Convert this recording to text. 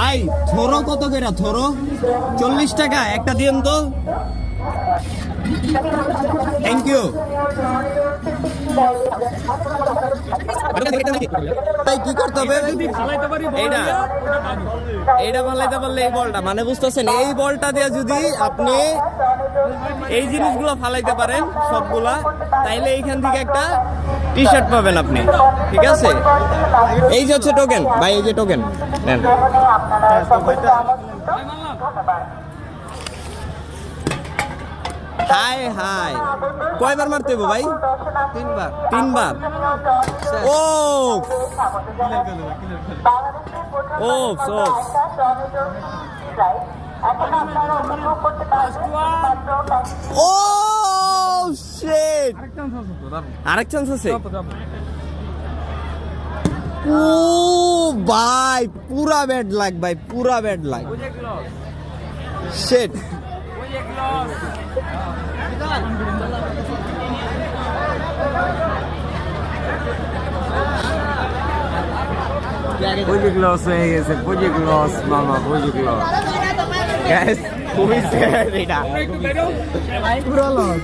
ভাই থোরো কত করে থোরো? 40 টাকা একটা দিন তো। Thank you. তাই কি করতে হবে? এইটা এইটা ভালাইতে পারলে এই বলটা মানে বুঝতেছেন, এই বলটা দিয়ে যদি আপনি এই জিনিসগুলো ফালাইতে পারেন সবগুলা, তাইলে এইখান থেকে একটা টি শার্ট পাবেন আপনি। ঠিক আছে, এই যে হচ্ছে টোকেন ভাই, এই যে টোকেন নেন। হাই হাই, কয়বার মারতে হবে ভাই? 3 বার। ও ও ও শিট, আরেক চান্স আছে। ও ভাই পুরা ব্যাড লাগ ভাই, পুরা ব্যাড লাগ। শিট, প্রজেক্ট লস হয়ে গেছে, প্রজেক্ট লস মামা, প্রজেক্ট লস। guys, খুবই sad এটা, পুরো লস।